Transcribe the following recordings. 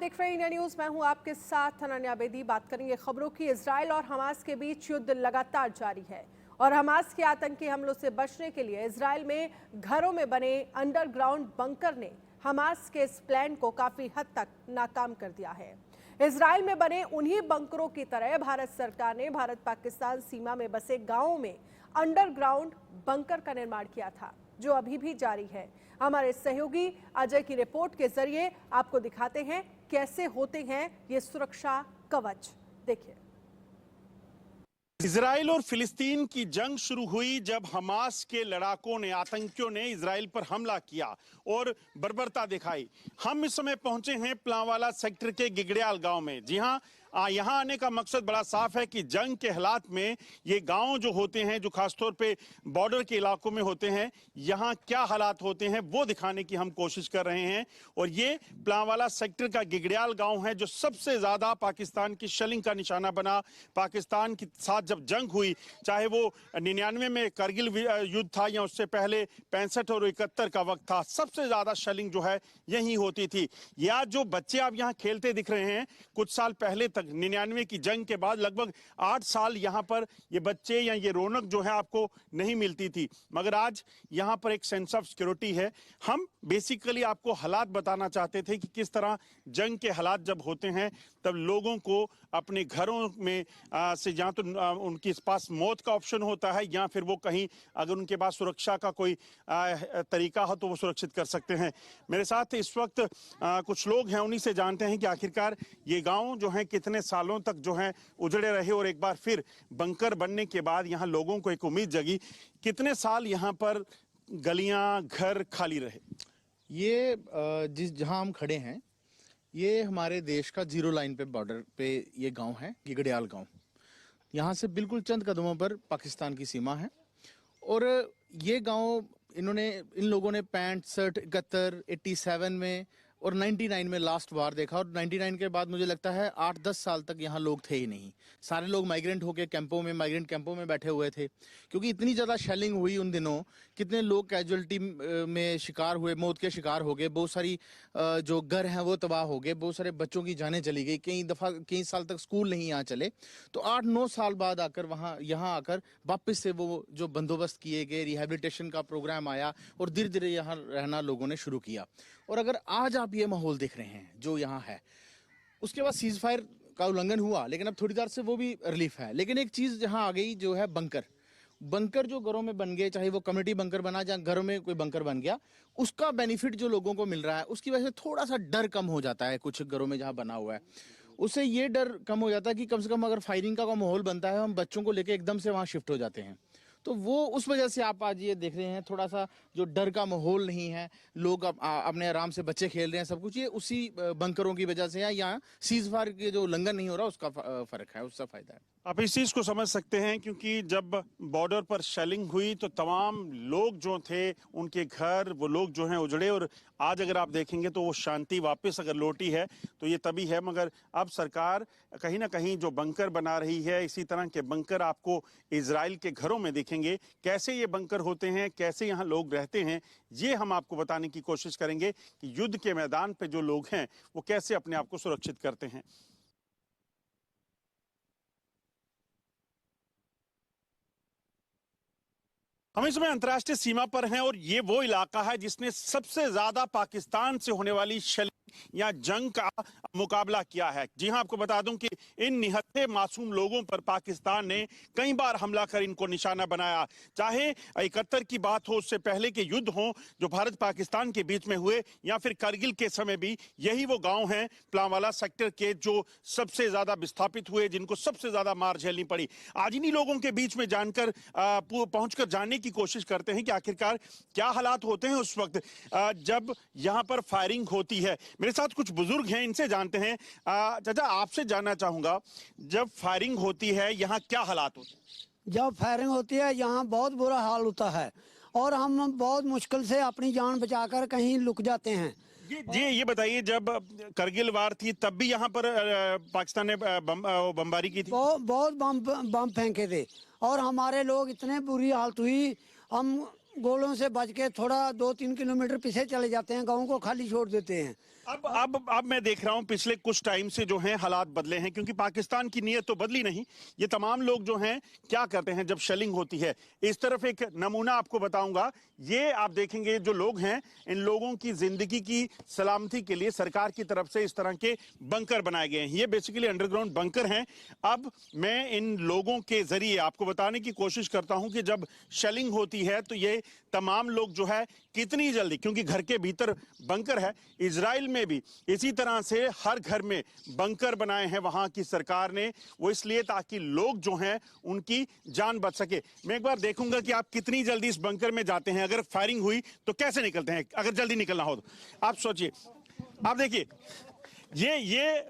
देख रहे हैं इंडिया न्यूज। मैं हूं आपके साथ अनन्या बेदी। बात करेंगे खबरों की। इजराइल और हमास के बीच युद्ध लगातार जारी है और हमास के आतंकी हमलों से बचने के लिए इजराइल में घरों में बने अंडरग्राउंड बंकर ने हमास के इस प्लान को काफी हद तक नाकाम कर दिया है। इजराइल में बने उन्हीं बंकरों की तरह भारत सरकार ने भारत पाकिस्तान सीमा में बसे गांवों में अंडरग्राउंड बंकर का निर्माण किया था, जो अभी भी जारी है। हमारे सहयोगी अजय की रिपोर्ट के जरिए आपको दिखाते हैं कैसे होते हैं ये सुरक्षा कवच। देखिए, इजराइल और फिलिस्तीन की जंग शुरू हुई जब हमास के लड़ाकों ने, आतंकियों ने इजराइल पर हमला किया और बर्बरता दिखाई। हम इस समय पहुंचे हैं प्लांवाला सेक्टर के गिगड़ियाल गांव में। जी हां, यहाँ आने का मकसद बड़ा साफ है कि जंग के हालात में ये गांव जो होते हैं, जो खासतौर पे बॉर्डर के इलाकों में होते हैं, यहाँ क्या हालात होते हैं वो दिखाने की हम कोशिश कर रहे हैं। और ये प्लांवाला सेक्टर का गिगड़ियाल गांव है जो सबसे ज्यादा पाकिस्तान की शेलिंग का निशाना बना। पाकिस्तान के साथ जब जंग हुई, चाहे वो 99 में करगिल युद्ध था या उससे पहले 65 और 71 का वक्त था, सबसे ज्यादा शेलिंग जो है यहीं होती थी। या जो बच्चे आप यहाँ खेलते दिख रहे हैं, कुछ साल पहले तक 99 की जंग के बाद लगभग 8 साल यहाँ पर ये बच्चे या ये रौनक जो है आपको नहीं मिलती थी। मगर आज यहाँ पर एक सेंस ऑफ सिक्योरिटी है। हम बेसिकली आपको हालात बताना चाहते थे कि किस तरह जंग के हालात जब होते हैं तब लोगों को अपने घरों में से या तो उनके पास मौत का ऑप्शन होता है या फिर वो कहीं अगर उनके पास सुरक्षा का कोई तरीका हो तो वो सुरक्षित कर सकते हैं। मेरे साथ इस वक्त कुछ लोग हैं, उन्हीं से जानते हैं कि आखिरकार ये गांव जो है कितने सालों तक जो है उजड़े रहे और एक बार फिर बंकर बनने के बाद यहाँ लोगों को एक उम्मीद जगी। कितने साल यहाँ पर गलियां, घर खाली रहे? ये जहां हम खड़े हैं, ये हमारे देश का जीरो लाइन पे बॉर्डर पे ये गांव है, गिगड़ियाल गांव। यहाँ से बिल्कुल चंद कदमों पर पाकिस्तान की सीमा है। और ये गांव इन लोगों ने 65, 71, 87 में और 99 में लास्ट वार देखा। और 99 के बाद मुझे लगता है 8-10 साल तक यहाँ लोग थे ही नहीं। सारे लोग माइग्रेंट होके माइग्रेंट कैंपों में बैठे हुए थे, क्योंकि इतनी ज़्यादा शेलिंग हुई उन दिनों। कितने लोग कैजुअलिटी में शिकार हुए, मौत के शिकार हो गए। बहुत सारी जो घर हैं वो तबाह हो गए। बहुत सारे बच्चों की जानें चली गई। कई साल तक स्कूल नहीं यहाँ चले। तो 8-9 साल बाद आकर यहाँ आकर वापस से वो जो बंदोबस्त किए गए, रिहेबिलिटेशन का प्रोग्राम आया और धीरे धीरे यहाँ रहना लोगों ने शुरू किया। और अगर आज आप ये माहौल देख रहे हैं जो यहाँ है, उसके बाद सीज फायर का उल्लंघन हुआ, लेकिन अब थोड़ी देर से वो भी रिलीफ है। लेकिन एक चीज जहाँ आ गई जो है बंकर जो घरों में बन गए, चाहे वो कम्युनिटी बंकर बना जहाँ घरों में कोई बंकर बन गया, उसका बेनिफिट जो लोगों को मिल रहा है उसकी वजह से थोड़ा सा डर कम हो जाता है। कुछ घरों में जहाँ बना हुआ है उससे ये डर कम हो जाता है कि कम से कम अगर फायरिंग का माहौल बनता है, हम बच्चों को लेकर एकदम से वहाँ शिफ्ट हो जाते हैं। तो वो उस वजह से आप आज ये देख रहे हैं, थोड़ा सा जो डर का माहौल नहीं है, लोग अपने आराम से बच्चे खेल रहे हैं, सब कुछ ये उसी बंकरों की वजह से है। यहाँ सीज फायर के जो उल्लंघन नहीं हो रहा उसका फर्क है, उसका फायदा है। आप इस चीज को समझ सकते हैं क्योंकि जब बॉर्डर पर शेलिंग हुई तो तमाम लोग जो थे, उनके घर, वो लोग जो हैं उजड़े। और आज अगर आप देखेंगे तो वो शांति वापस अगर लौटी है तो ये तभी है। मगर अब सरकार कहीं ना कहीं जो बंकर बना रही है, इसी तरह के बंकर आपको इजराइल के घरों में दिखेंगे। कैसे ये बंकर होते हैं, कैसे यहाँ लोग रहते हैं, ये हम आपको बताने की कोशिश करेंगे कि युद्ध के मैदान पे जो लोग हैं वो कैसे अपने आप को सुरक्षित करते हैं। हम इस समय अंतर्राष्ट्रीय सीमा पर हैं और ये वो इलाका है जिसने सबसे ज्यादा पाकिस्तान से होने वाली या जंग का मुकाबला किया है। जी हां, आपको बता दूं कि इन निहत्थे मासूम लोगों पर पाकिस्तान ने कई बार हमला कर इनको निशाना बनाया। चाहे 71 की बात हो, उससे पहले के युद्ध हो जो भारत पाकिस्तान के बीच में हुए, या फिर करगिल के समय भी यही वो गांव हैं प्लांवाला सेक्टर के जो सबसे ज्यादा विस्थापित हुए, जिनको सबसे ज्यादा मार झेलनी पड़ी। आज इन्हीं लोगों के बीच में जानकर पहुंचकर जानने की कोशिश करते हैं कि आखिरकार क्या हालात होते हैं उस वक्त जब यहां पर फायरिंग होती है। मेरे साथ कुछ बुजुर्ग हैं, इनसे जानते हैं। चाचा, आपसे जानना चाहूंगा, जब फायरिंग होती है यहाँ क्या हालात होते हैं? जब फायरिंग होती है यहाँ बहुत बुरा हाल होता है और हम बहुत मुश्किल से अपनी जान बचाकर कहीं लुक जाते हैं। ये बताइए, जब करगिल वार थी तब भी यहाँ पर पाकिस्तान ने बमबारी की थी? बहुत बम फेंके थे और हमारे लोग इतने बुरी हालत हुई, हम गोलों से बच के थोड़ा 2-3 किलोमीटर पीछे चले जाते हैं, गाँव को खाली छोड़ देते हैं। अब मैं देख रहा हूं पिछले कुछ टाइम से जो है हालात बदले हैं, क्योंकि पाकिस्तान की नीयत तो बदली नहीं। ये तमाम लोग जो हैं क्या करते हैं जब शेलिंग होती है। इस तरफ एक नमूना आपको बताऊंगा, ये आप देखेंगे जो लोग हैं, इन लोगों की जिंदगी की सलामती के लिए सरकार की तरफ से इस तरह के बंकर बनाए गए हैं। ये बेसिकली अंडरग्राउंड बंकर हैं। अब मैं इन लोगों के जरिए आपको बताने की कोशिश करता हूं कि जब शेलिंग होती है तो ये तमाम लोग जो है कितनी जल्दी, क्योंकि घर के भीतर बंकर है, इजराइल में भी इसी तरह से हर घर में बंकर बनाए हैं वहां की सरकार ने, वो इसलिए ताकि लोग जो हैं उनकी जान बच सके। मैं एक बार देखूंगा कि आप कितनी जल्दी इस बंकर में जाते हैं। अगर फायरिंग हुई तो कैसे निकलते हैं, अगर जल्दी निकलना हो तो आप सोचिए। आप देखिए, ये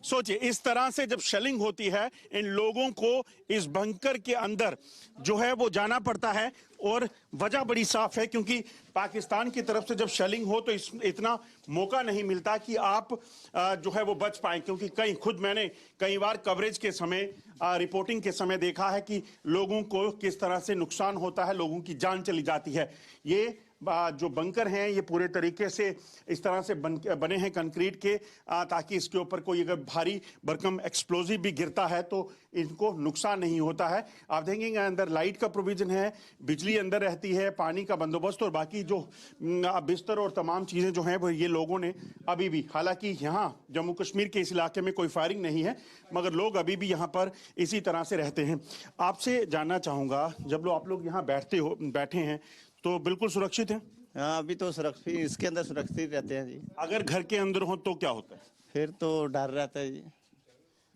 सोचिए, इस तरह से जब शेलिंग होती है इन लोगों को इस बंकर के अंदर जो है वो जाना पड़ता है। और वजह बड़ी साफ है, क्योंकि पाकिस्तान की तरफ से जब शेलिंग हो तो इतना मौका नहीं मिलता कि आप जो है वो बच पाए, क्योंकि खुद मैंने कई बार कवरेज के समय, रिपोर्टिंग के समय देखा है कि लोगों को किस तरह से नुकसान होता है, लोगों की जान चली जाती है। ये जो बंकर हैं ये पूरे तरीके से इस तरह से बने हैं कंक्रीट के, ताकि इसके ऊपर कोई अगर भारी भरकम एक्सप्लोजिव भी गिरता है तो इनको नुकसान नहीं होता है। आप देखेंगे अंदर लाइट का प्रोविजन है, बिजली अंदर रहती है, पानी का बंदोबस्त और बाकी जो बिस्तर और तमाम चीजें जो हैं वो ये लोगों ने अभी भी, हालांकि यहाँ जम्मू कश्मीर के इस इलाके में कोई फायरिंग नहीं है, मगर लोग अभी भी यहाँ पर इसी तरह से रहते हैं। आपसे जानना चाहूंगा, जब आप लोग यहाँ बैठे हैं तो बिल्कुल सुरक्षित हैं? हाँ, अभी तो सुरक्षित, इसके अंदर सुरक्षित रहते हैं जी। अगर घर के अंदर हो तो क्या होता है? फिर तो डर रहता है जी।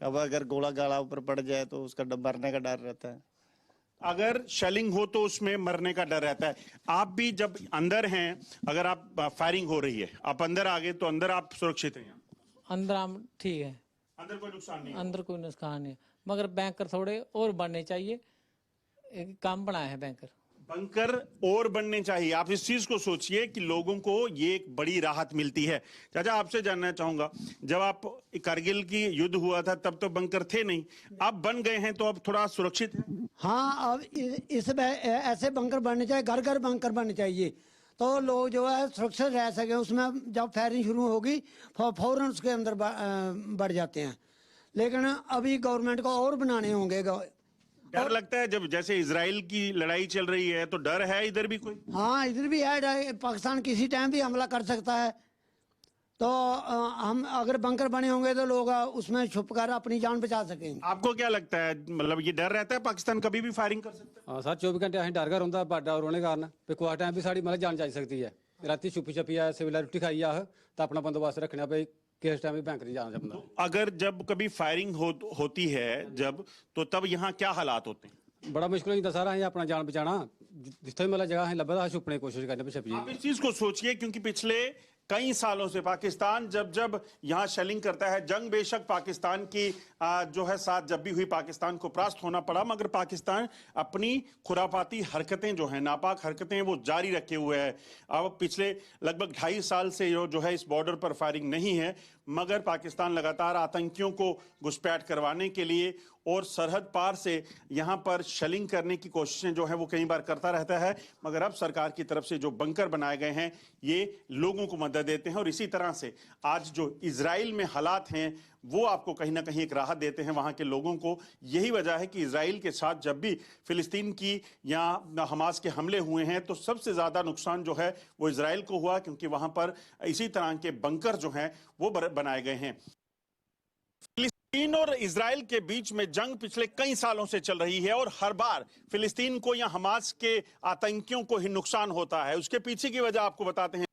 अब अगर गोला गाला ऊपर पड़ जाए तो उसका मरने का डर रहता है। अगर शेलिंग हो तो उसमें मरने का डर रहता है। आप भी जब अंदर हैं, अगर आप फायरिंग हो रही है, आप अंदर आ गए तो अंदर आप सुरक्षित हैं? अंदर हम ठीक है, अंदर कोई नुकसान नहीं? अंदर कोई नुकसान नहीं, मगर बैंकर थोड़े और बनने चाहिए। एक काम बनाया है बैंकर, बंकर और बनने चाहिए। आप इस चीज को सोचिए कि लोगों को ये एक बड़ी राहत मिलती है। चाचा, आपसे जानना चाहूंगा, जब आप कारगिल की युद्ध हुआ था तब तो बंकर थे नहीं, अब बन गए हैं तो अब थोड़ा सुरक्षित है? हाँ, अब ऐसे बंकर बनने चाहिए, घर घर बंकर बनने चाहिए, तो लोग जो है सुरक्षित रह सके। उसमें जब फायरिंग शुरू होगी फौरन उसके अंदर बढ़ जाते हैं। लेकिन अभी गवर्नमेंट को और बनाने होंगे। डर लगता है जब जैसे इजराइल की लड़ाई चल रही है, तो डर है इधर भी कोई? हाँ, इधर भी है, पाकिस्तान किसी टाइम भी हमला कर सकता है। तो हम अगर बंकर बने होंगे तो लोग उसमें छुप कर अपनी जान बचा सकेंगे। आपको क्या लगता है, मतलब ये डर रहता है पाकिस्तान कभी भी फायरिंग कर सकता है? हाँ सर, 24 घंटे अं डर घर होंगे बाडा रोने कारण भी कोई टाइम भी साड़ी मतलब जान जा सकती है। राती छुपी छपी है, सिविल रुट्टी खाई आ तो अपना बंदोबस्त रखना भाई, किस टाइम भी बैंक नहीं जाना चाहता। अगर जब कभी फायरिंग होती है जब, तो तब यहाँ क्या हालात होते हैं? बड़ा मुश्किल होता सारा है अपना जान बचाना, जिथे मतलब जगह है लभदा है छुपने की कोशिश करने पे छपी। आप इस चीज को सोचिए, क्योंकि पिछले कई सालों से पाकिस्तान जब यहाँ शेलिंग करता है, जंग बेशक पाकिस्तान की जो है साथ जब भी हुई पाकिस्तान को परास्त होना पड़ा, मगर पाकिस्तान अपनी खुराफाती हरकतें जो है, नापाक हरकतें वो जारी रखे हुए है। अब पिछले लगभग 2.5 साल से जो है इस बॉर्डर पर फायरिंग नहीं है, मगर पाकिस्तान लगातार आतंकियों को घुसपैठ करवाने के लिए और सरहद पार से यहाँ पर शेलिंग करने की कोशिशें जो है वो कई बार करता रहता है। मगर अब सरकार की तरफ से जो बंकर बनाए गए हैं ये लोगों को मदद देते हैं, और इसी तरह से आज जो इजराइल में हालात हैं वो आपको कहीं ना कहीं एक राहत देते हैं वहां के लोगों को। यही वजह है कि इजराइल के साथ जब भी फिलिस्तीन की या हमास के हमले हुए हैं तो सबसे ज्यादा नुकसान जो है वो इजराइल को हुआ, क्योंकि वहां पर इसी तरह के बंकर जो हैं वो बनाए गए हैं। फिलिस्तीन और इजराइल के बीच में जंग पिछले कई सालों से चल रही है, और हर बार फिलिस्तीन को या हमास के आतंकियों को ही नुकसान होता है। उसके पीछे की वजह आपको बताते हैं।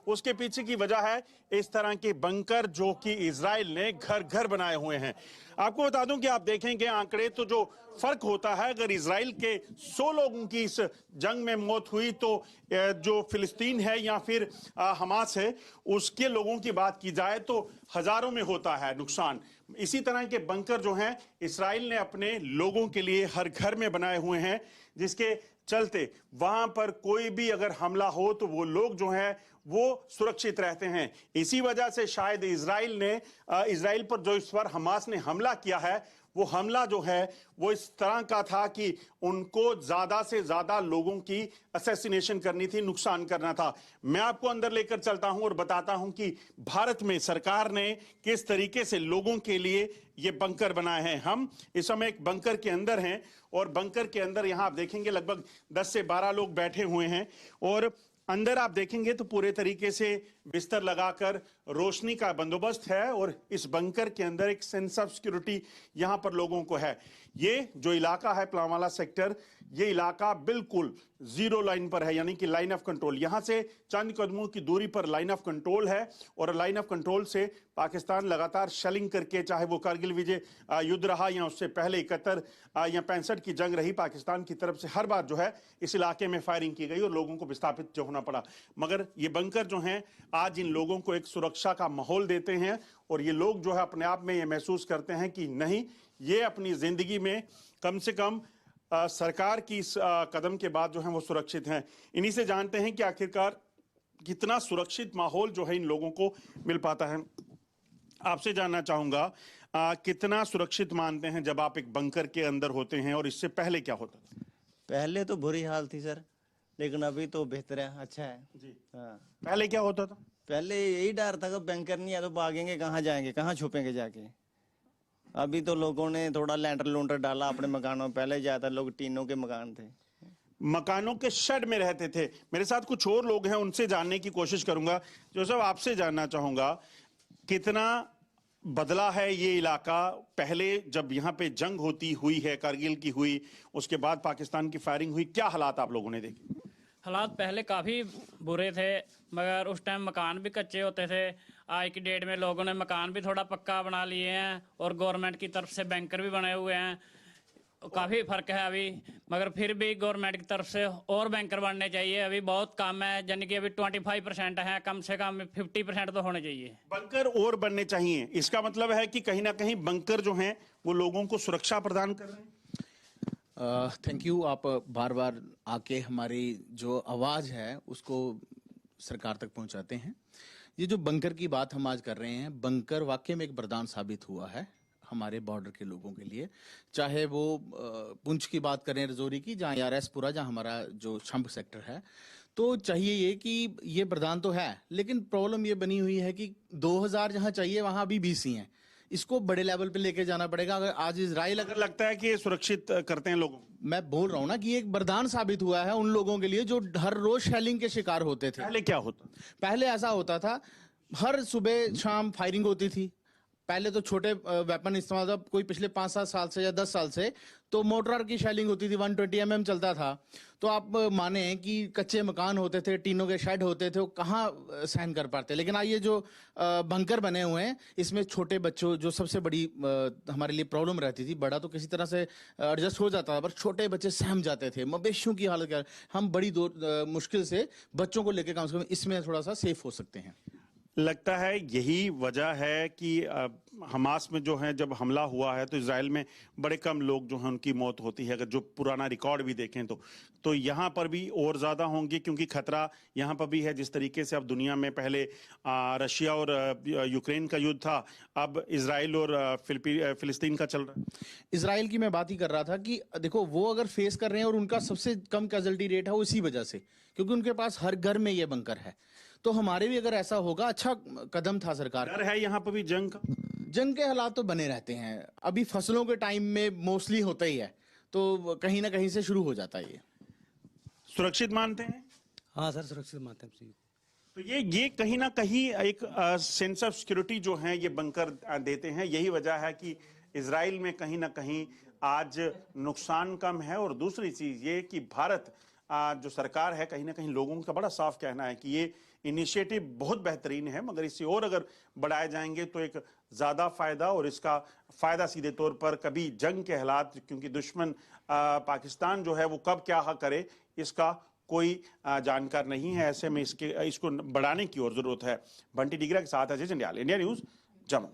उसके पीछे की वजह है इस तरह के बंकर जो कि इजराइल ने घर घर बनाए हुए हैं। आपको बता दूं कि आप देखेंगे आंकड़े तो जो फर्क होता है, अगर इजराइल के 100 लोगों की इस जंग में मौत हुई तो जो फिलिस्तीन है या फिर हमास है उसके लोगों की बात की जाए तो हजारों में होता है नुकसान। इसी तरह के बंकर जो हैं इजराइल ने अपने लोगों के लिए हर घर में बनाए हुए हैं, जिसके चलते वहां पर कोई भी अगर हमला हो तो वो लोग जो हैं वो सुरक्षित रहते हैं। इसी वजह से शायद इजराइल पर जो इस पर हमास ने हमला किया है, वो हमला जो है वो इस तरह का था कि उनको ज्यादा से ज्यादा लोगों की असैसिनेशन करनी थी, नुकसान करना था। मैं आपको अंदर लेकर चलता हूं और बताता हूं कि भारत में सरकार ने किस तरीके से लोगों के लिए ये बंकर बनाए हैं। हम इस समय एक बंकर के अंदर हैं और बंकर के अंदर यहां आप देखेंगे लगभग 10 से 12 लोग बैठे हुए हैं और अंदर आप देखेंगे तो पूरे तरीके से बिस्तर लगाकर रोशनी का बंदोबस्त है और इस बंकर के अंदर एक सेंस ऑफ सिक्योरिटी यहां पर लोगों को है। ये जो इलाका है प्लांवाला सेक्टर, ये इलाका बिल्कुल जीरो लाइन पर है, यानी कि लाइन ऑफ कंट्रोल। यहां से चंद कदमों की दूरी पर लाइन ऑफ कंट्रोल है और लाइन ऑफ कंट्रोल से पाकिस्तान लगातार शेलिंग करके, चाहे वो कारगिल विजय युद्ध रहा या उससे पहले 71 या 65 की जंग रही, पाकिस्तान की तरफ से हर बार जो है इस इलाके में फायरिंग की गई और लोगों को विस्थापित जो होना पड़ा। मगर ये बंकर जो हैं आज इन लोगों को एक सुरक्षा का माहौल देते हैं और ये लोग जो है अपने आप में ये महसूस करते हैं कि नहीं, ये अपनी जिंदगी में कम से कम सरकार की इस कदम के बाद जो है वो सुरक्षित हैं। इन्हीं से जानते हैं कि आखिरकार कितना सुरक्षित माहौल जो है इन लोगों को मिल पाता है। आपसे जानना चाहूंगा कितना सुरक्षित मानते हैं जब आप एक बंकर के अंदर होते हैं और इससे पहले क्या होता था? पहले तो बुरी हाल थी सर, लेकिन अभी तो बेहतर है, अच्छा है जी। हाँ। पहले क्या होता था? पहले यही डर था कि बैंकर नहीं है तो भागेंगे कहाँ, जाएंगे कहाँ, छुपेंगे जाके। अभी तो लोगों ने थोड़ा लैंटर लूंटर डाला अपने मकानों में, पहले ज्यादा लोग टीनों के मकान थे, मकानों के शेड में रहते थे। मेरे साथ कुछ और लोग हैं, उनसे जानने की कोशिश करूंगा। जोसेफ, आपसे जानना चाहूंगा कितना बदला है ये इलाका? पहले जब यहाँ पे जंग हुई है, कारगिल की हुई, उसके बाद पाकिस्तान की फायरिंग हुई, क्या हालात आप लोगों ने देखे? हालात पहले काफ़ी बुरे थे, मगर उस टाइम मकान भी कच्चे होते थे। आज की डेट में लोगों ने मकान भी थोड़ा पक्का बना लिए हैं और गवर्नमेंट की तरफ से बैंकर भी बने हुए हैं। काफ़ी फ़र्क है अभी, मगर फिर भी गवर्नमेंट की तरफ से और बैंकर बनने चाहिए। अभी बहुत कम है, यानी कि अभी 25% है, कम से कम 50% तो होने चाहिए। बंकर और बनने चाहिए, इसका मतलब है कि कहीं ना कहीं बंकर जो हैं वो लोगों को सुरक्षा प्रदान कर रहे हैं। Thank you. आप बार बार आके हमारी जो आवाज़ है उसको सरकार तक पहुंचाते हैं। ये जो बंकर की बात हम आज कर रहे हैं, बंकर वाकई में एक वरदान साबित हुआ है हमारे बॉर्डर के लोगों के लिए। चाहे वो पुंछ की बात करें, रजौरी की, जहाँ यारसपुरा, जहाँ हमारा जो छंब सेक्टर है, तो चाहिए ये कि ये वरदान तो है, लेकिन प्रॉब्लम ये बनी हुई है कि 2000 जहाँ चाहिए वहाँ अभी 20 ही हैं। इसको बड़े लेवल पे लेके जाना पड़ेगा। अगर आज इजराइल, अगर लगता है कि ये सुरक्षित करते हैं लोगों, मैं बोल रहा हूँ ना कि एक वरदान साबित हुआ है उन लोगों के लिए जो हर रोज शेलिंग के शिकार होते थे। पहले क्या होता? पहले ऐसा होता था, हर सुबह शाम फायरिंग होती थी। पहले तो छोटे वेपन इस्तेमाल था, कोई पिछले 5-7 साल से या 10 साल से तो मोर्टार की शेलिंग होती थी, 120 mm चलता था। तो आप माने कि कच्चे मकान होते थे, टीनों के शेड होते थे, वो कहाँ सहन कर पाते। लेकिन आज ये जो बंकर बने हुए हैं, इसमें छोटे बच्चों, जो सबसे बड़ी हमारे लिए प्रॉब्लम रहती थी, बड़ा तो किसी तरह से एडजस्ट हो जाता था, पर छोटे बच्चे सहम जाते थे। मवेशियों की हालत क्या, हम बड़ी मुश्किल से बच्चों को लेकर कम से कम इसमें थोड़ा सा सेफ हो सकते हैं। लगता है यही वजह है कि हमास में जो है जब हमला हुआ है तो इजराइल में बड़े कम लोग जो हैं उनकी मौत होती है। अगर जो पुराना रिकॉर्ड भी देखें तो यहाँ पर भी और ज़्यादा होंगे, क्योंकि खतरा यहाँ पर भी है। जिस तरीके से अब दुनिया में पहले रशिया और यूक्रेन का युद्ध था, अब इजराइल और फिलिस्तीन का चल रहा है। इजराइल की मैं बात ही कर रहा था कि देखो, वो अगर फेस कर रहे हैं और उनका सबसे कम कैजुअल्टी रेट है वो इसी वजह से, क्योंकि उनके पास हर घर में ये बंकर है। तो हमारे भी अगर ऐसा होगा, अच्छा कदम था सरकार का। डर है यहाँ पर भी जंग का? जंग के हालात तो बने रहते हैं, अभी फसलों के टाइम में मोस्टली होता ही है, तो कहीं ना कहीं से शुरू हो जाता है। ये सुरक्षित मानते हैं? हाँ सर, सुरक्षित मानते हैं। तो ये कहीं ना कहीं एक सेंस ऑफ सिक्योरिटी जो है ये बंकर देते हैं। यही वजह है कि इजराइल में कहीं ना कहीं आज नुकसान कम है। और दूसरी चीज ये कि भारत जो सरकार है, कहीं ना कहीं लोगों का बड़ा साफ कहना है कि ये इनिशिएटिव बहुत बेहतरीन है, मगर इसे और अगर बढ़ाए जाएंगे तो एक ज़्यादा फ़ायदा, और इसका फ़ायदा सीधे तौर पर कभी जंग के हालात, क्योंकि दुश्मन पाकिस्तान जो है वो कब क्या करे इसका कोई जानकार नहीं है। ऐसे में इसको बढ़ाने की और ज़रूरत है। बंटी डिगरा के साथ अजय जंडियाल, इंडिया न्यूज़, जम्मू।